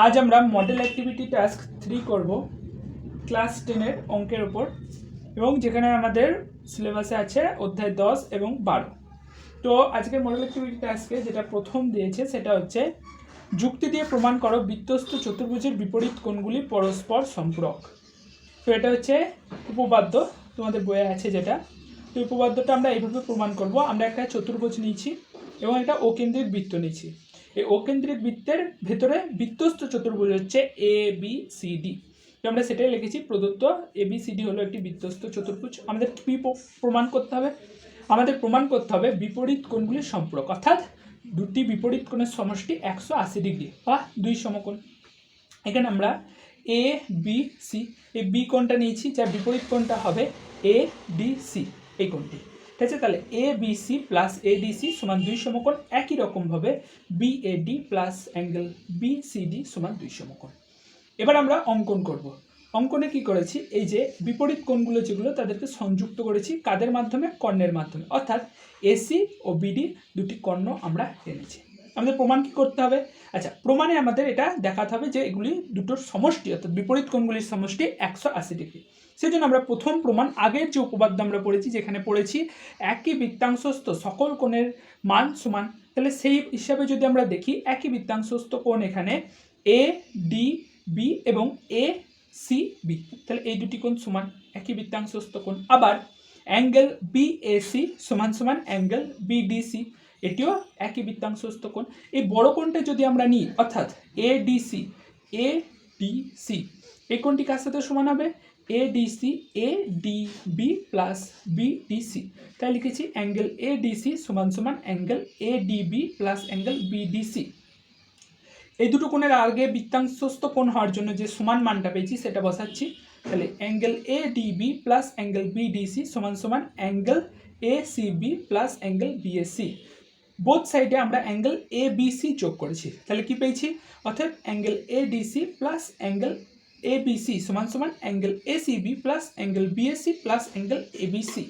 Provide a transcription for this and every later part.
आज আমরা model activity task 3 করব ক্লাস 10 এর অঙ্কের উপর এবং যেখানে আমাদের সিলেবাসে আছে অধ্যায় 10 এবং 12। তো আজকের মডেল অ্যাক্টিভিটি টাস্কে যেটা প্রথম দিয়েছে সেটা হচ্ছে যুক্তি দিয়ে প্রমাণ করো বৃত্তস্থ চতুর্ভুজের বিপরীত কোণগুলি পরস্পর সম্পূরক। তো এটা হচ্ছে উপপাদ্য, তোমাদের বইয়ে আছে যেটা। তো উপপাদ্যটা আমরা এইভাবে প্রমাণ করব। আমরা একটা চতুর্ভুজ নিয়েছি এবং একটা অকেন্দ্রিক বৃত্ত নিয়েছি। এই অকেন্দ্রিক বৃত্তের ভেতরে বৃত্তস্থ চতুর্ভুজ হচ্ছে এ বি সি ডি। তো আমরা সেটাই লিখেছি, প্রদত্ত এ বি সি ডি হলো একটি বৃত্তস্থ চতুর্ভুজ। আমাদের কি প্রমাণ করতে হবে? আমাদের প্রমাণ করতে হবে বিপরীত কোণগুলির সম্পর্ক, অর্থাৎ দুটি বিপরীত কোণের সমষ্টি 180 ডিগ্রি বা দুই সমকোণ। এখানে আমরা এ বি সি, এই বি কোণটা নিয়েছি, যার বিপরীত কোণটা হবে এ ডি সি, এই কোণটি। ঠিক আছে, তাহলে A B C plus A D C সমান দুই সমকোণ। একই রকমভাবে B A D plus angle B C D সমান দুই সমকোণ। এবার আমরা অঙ্কন করব। অঙ্কনে কি করেছি, এই যে বিপরীত কোণগুলো যেগুলো তাদেরকে সংযুক্ত করেছি কাদের মাধ্যমে? কর্ণের মাধ্যমে, অর্থাৎ এসি ও বিডি দুটি কর্ণ আমরা এনেছি। আমাদের প্রমাণ কি করতে হবে? আচ্ছা, প্রমাণে আমাদের এটা দেখাতে হবে যে এগুলি দুটোর সমষ্টি, অর্থাৎ বিপরীত কোণগুলির সমষ্টি 180 ডিগ্রি। সেই জন্য আমরা প্রথম প্রমাণ আগের যে উপপাদ্য আমরা পড়েছি, যেখানে পড়েছি একই বৃত্তাংশস্থ সকল কোণের মান সমান, তাহলে সেই হিসাবে যদি আমরা দেখি একই বৃত্তাংশস্থ কোণ এখানে এ ডি বি এবং এ সি বি, তাহলে এই দুটি কোণ সমান একই বৃত্তাংশস্থ কোণ। আবার অ্যাঙ্গেল বি এ সি সমান সমান অ্যাঙ্গেল বি ডি সি, এটিও একই বৃত্তাংশস্থ কোণ। এই বড় কোণটা যদি আমরা নিই, অর্থাৎ A D C, A D C, এই কোণটি কার সাথে সমান হবে? A D C A D B plus B D C. তাই লিখেছি অ্যাঙ্গেল এ ডি সি সমান সমান angle A D B plus angle B D C. এই দুটো কোণের আগে বৃত্তাংশস্থ কোণ হওয়ার জন্য যে সমান মানটা পেয়েছি সেটা বসাচ্ছি। তাহলে angle A D B plus angle B D C সমান সমান angle A C B plus angle B A C. Both সাইডে আমরা অ্যাঙ্গেল এ বি সি যোগ করেছি, তাহলে কি পেয়েছি? অর্থাৎ angle A D C plus angle A B C সমান সমান angle A C B plus angle B A C plus angle A B C.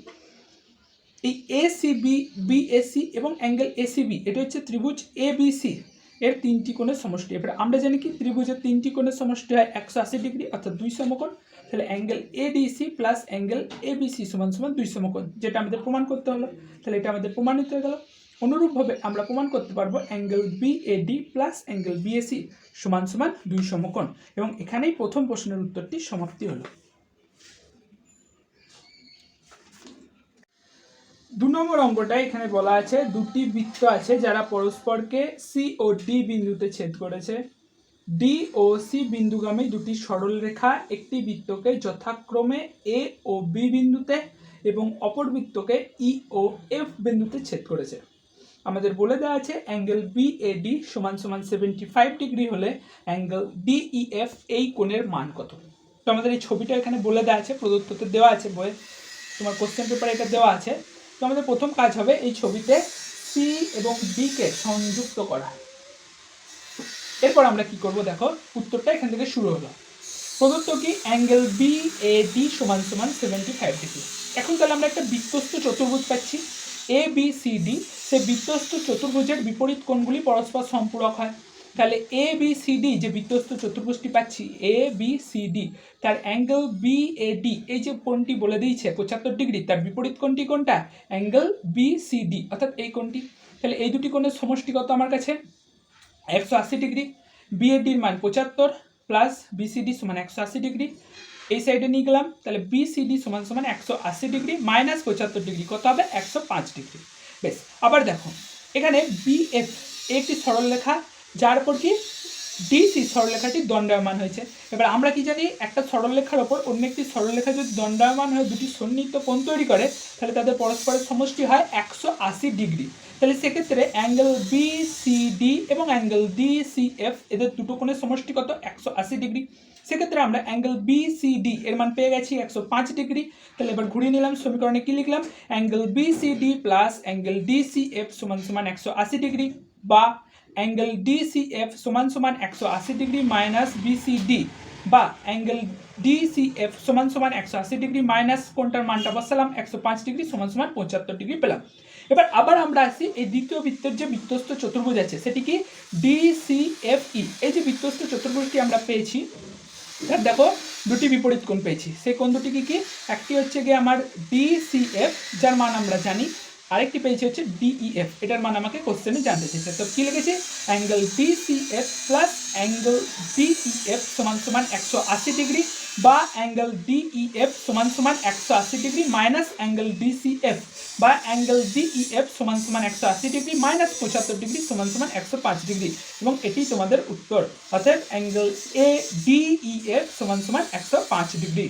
এই A C B, B A C এবং অ্যাঙ্গেল এ সি বি, এটা হচ্ছে ত্রিভুজ এ B C এর তিনটি কোণের সমষ্টি। এবার আমরা জানি কি ত্রিভুজের তিনটি কোণের সমষ্টি হয় 180 ডিগ্রি, অর্থাৎ দুই সমকোণ। তাহলে angle A D C plus angle A B C সমান সমান দুই সমকোণ, যেটা আমাদের প্রমাণ করতে হলো। তাহলে এটা আমাদের প্রমাণিত হয়ে গেল। অনুরূপভাবে আমরা প্রমাণ করতে পারবো angle B A D plus angle B A C সমান সমান দুই সমকোণ। এবং এখানেই প্রথম প্রশ্নের উত্তরটি সমাপ্তি হলো। 2 নম্বর অঙ্কটা এখানে বলা আছে দুটি বৃত্ত আছে যারা পরস্পরকে সি ও ডি বিন্দুতে ছেদ করেছে। ডি ও সি বিন্দুগামী দুটি সরল রেখা একটি বৃত্তকে যথাক্রমে এ ও বি বিন্দুতে এবং অপর বৃত্তকে ই ও এফ বিন্দুতে ছেদ করেছে। আমাদের বলে দেওয়া আছে অ্যাঙ্গেল বি এ ডি সমান সমান 75 ডিগ্রি হলে অ্যাঙ্গেল ডি ই এফ এই কোণের মান কত? তো আমাদের এই ছবিটা এখানে বলে দেওয়া আছে, প্রদত্ততে দেওয়া আছে, বইয়ে তোমার কোশ্চেন পেপারে এটা দেওয়া আছে। তো আমাদের প্রথম কাজ হবে এই ছবিতে সি এবং ডি কে সংযুক্ত করা। এরপর আমরা কি করব, দেখো উত্তরটা এখান থেকে শুরু হলো। প্রদত্ত কি অ্যাঙ্গেল বি এ ডি সমান সমান 75 ডিগ্রি। এখন তাহলে আমরা একটা বৃত্তস্থ চতুর্ভুজ পাচ্ছি এ বি সি ডি। সেই বৃত্তস্থ চতুর্ভুজের বিপরীত কোণগুলি পরস্পর সম্পূরক হয়। তাহলে এ বি সি ডি যে বৃত্তস্থ চতুর্ভুজটি পাচ্ছি এ বি সি ডি, তার অ্যাঙ্গেল বি এ ডি এই যে কোণটি বলে দিয়েছে 75 ডিগ্রি, তার বিপরীত কোণটি কোনটা? অ্যাঙ্গেল বি সি ডি, অর্থাৎ এই কোণটি। তাহলে এই দুটি কোণের সমষ্টি কত আমার কাছে? 180 ডিগ্রি। বি এ ডির মান 75 প্লাস বি সি ডি সমান 180 ডিগ্রি। এই সাইডে নিয়ে গেলাম, তাহলে বি সি ডি সমান সমান 180 ডিগ্রি মাইনাস 75 ডিগ্রি, কত হবে? 105 ডিগ্রি। বেশ, আবার দেখো এখানে বি এফ একটি সরলরেখা, যার উপর কি ডিসি সরলরেখাটি দণ্ডায়মান হয়েছে। এবার আমরা কি জানি, একটা সরলরেখার ওপর অন্য একটি সরলরেখা যদি দণ্ডায়মান হয়ে দুটি সন্নিহিত কোণ তৈরি করে তাহলে তাদের পরস্পরের সমষ্টি হয় 180 ডিগ্রি। তাহলে সেক্ষেত্রে অ্যাঙ্গেল বি সি ডি এবং অ্যাঙ্গেল ডি সি এফ এদের দুটো কোণের সমষ্টি কত? 180 ডিগ্রি। সেক্ষেত্রে আমরা অ্যাঙ্গেল বি সি ডি এর মান পেয়ে গেছি 105 ডিগ্রি। তাহলে এবার ঘুরিয়ে নিলাম, সমীকরণে কি লিখলাম? Angle B C D plus angle D C F সমান সমান 180 ডিগ্রি, বা অ্যাঙ্গেল ডি সি এফ সমান সমান 180 degree minus B C D বা অ্যাঙ্গেল ডিসিএফ সমান সমান 180 ডিগ্রি মাইনাস কোনটার মানটা বসালাম 105 ডিগ্রি সমান সমান 75 ডিগ্রি পেলাম। এবার আবার আমরা আসি এই দ্বিতীয় বৃত্তের যে বৃত্তস্থ চতুর্ভুজ আছে সেটি কি ডিসিএফই। এই যে বৃত্তস্থ চতুর্ভুজটি আমরা পেয়েছি, দেখো দুটি বিপরীত কোণ পেয়েছি। সেই কোণ দুটি কি? একটি হচ্ছে গিয়ে আমার ডিসিএফ যার মান আমরা জানি, আরেকটি পেয়েছি হচ্ছে ডিইএফ, এটার মান আমাকে কোশ্চেনে জানতে চেয়েছে। তো কি লিখেছি? Angle DCF plus angle DEF সমান সমান 180 ডিগ্রি বা অ্যাঙ্গেল ডিইএফ সমান সমান 180 ডিগ্রি মাইনাস অ্যাঙ্গেল ডিসিএফ বা অ্যাঙ্গেল ডিইএফ সমান সমান 180 ডিগ্রি মাইনাস 75 ডিগ্রি সমান সমান 105 ডিগ্রি, এবং এটি তোমাদের উত্তর। অর্থাৎ অ্যাঙ্গেল এ ডিইএফ সমান সমান 105 ডিগ্রি।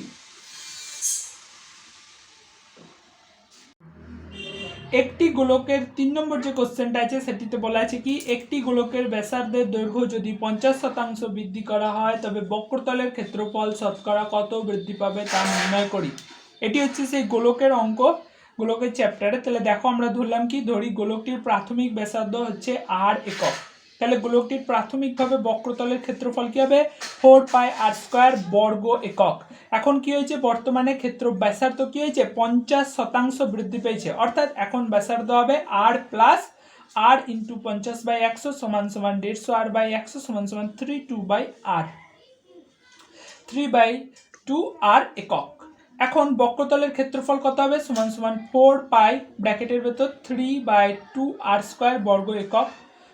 একটি গোলকের 3 নম্বর যে কোশ্চেনটা আছে সেটিতে বলা আছে কি একটি গোলকের ব্যাসার্ধের দৈর্ঘ্য যদি 50% বৃদ্ধি করা হয় তবে বক্রতলের ক্ষেত্রফল শতকরা কত বৃদ্ধি পাবে তা নির্ণয় করি। এটি হচ্ছে সেই গোলকের অঙ্ক, গোলকের চ্যাপ্টারে। তাহলে দেখো আমরা ধরলাম কি, ধরি গোলকটির প্রাথমিক ব্যাসার্ধ হচ্ছে r একক। তাহলে গোলকটির প্রাথমিকভাবে বক্রতলের ক্ষেত্রফল কি হবে? 4πr² বর্গ একক। এখন কি হয়েছে, বর্তমানে ক্ষেত্র ব্যাসার্ধ কি হয়েছে 50% বৃদ্ধি পেয়েছে, অর্থাৎ এখন ব্যাসার্ধ হবে r প্লাস r ইন্টু 50/100 সমান সমান 150 r/100 সমান সমান 3/2r একক। এখন বক্রতলের ক্ষেত্রফল কত হবে? সমান সমান 4π ব্র্যাকেটের ভেতর 3/2r² বর্গ একক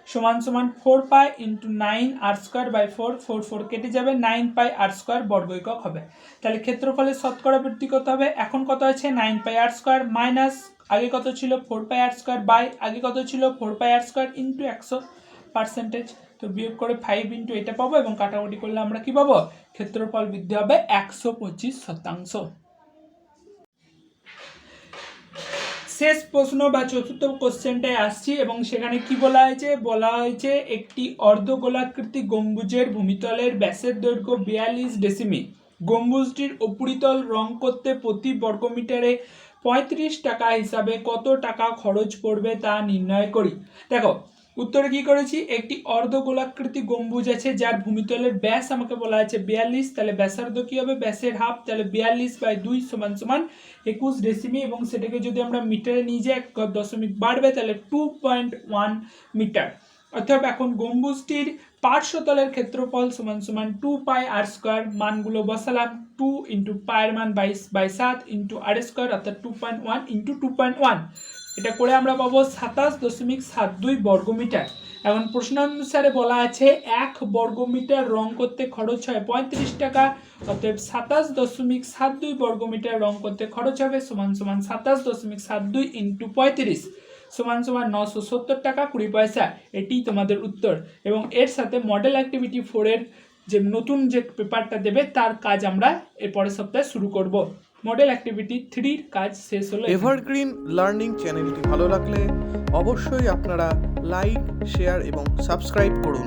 সমান সমান 4π ইন্টু 9r²/4 4 কেটে যাবে 9πr² বর্গ একক হবে। তাহলে ক্ষেত্রফলের শতকরা বৃদ্ধি কত হবে? এখন কত আছে 9πr² মাইনাস আগে কত ছিল 4πr² বাই আগে কত ছিল 4πr² ইন্টু 100%। তো বিয়োগ করে 5 ইন্টু এটা পাবো এবং কাটাকুটি করলে আমরা কি পাবো? ক্ষেত্রফল বৃদ্ধি হবে 125%। শেষ প্রশ্ন বা চতুর্থ কোশ্চেনটায় আসছি এবং সেখানে কি বলা হয়েছে একটি অর্ধগোলাকৃতি গম্বুজের ভূমিতলের ব্যাসের দৈর্ঘ্য 42 ডেসিমি। গম্বুজটির উপরিতল রং করতে প্রতি বর্গমিটারে 35 টাকা হিসাবে কত টাকা খরচ পড়বে তা নির্ণয় করি। দেখো উত্তরে কি করেছি, একটি অর্ধগোলাকৃতি গম্বুজ আছে যার ভূমিতলের ব্যাস আমাকে বলা আছে 42, তাহলে ব্যাসার্ধ কি হবে? ব্যাসের হাফ, তাহলে 42/2 সমান সমান 21 ডেসিমি, এবং সেটাকে যদি আমরা মিটারে নিয়ে যাই 1 দশমিক বাড়বে তাহলে 2.1 মিটার। অর্থাৎ এখন গম্বুজটির পার্শ্বতলের ক্ষেত্রফল সমান সমান 2πr², মানগুলো বসালাম 2 ইন্টু পায়ের মান 22/7 ইন্টু r² অর্থাৎ 2.1 ইন্টু 2.1, এটা করে আমরা পাবো 27.72 বর্গমিটার। এখন প্রশ্ন অনুসারে বলা আছে 1 বর্গমিটার রং করতে খরচ হয় 35 টাকা, অতএব 27.72 বর্গমিটার রং করতে খরচ হবে সমান সমান 27.72 ইন্টু 35 সমান সমান 970 টাকা 20 পয়সা। এটি তোমাদের উত্তর, এবং এর সাথে মডেল অ্যাক্টিভিটি 4 এর যে নতুন যে পেপারটা দেবে তার কাজ আমরা এর পরের সপ্তাহে শুরু করব। মডেল অ্যাক্টিভিটি 3 এর কাজ শেষ হলো। এভারগ্রিন লার্নিং চ্যানেলটি ভালো লাগলে অবশ্যই আপনারা লাইক, শেয়ার এবং সাবস্ক্রাইব করুন।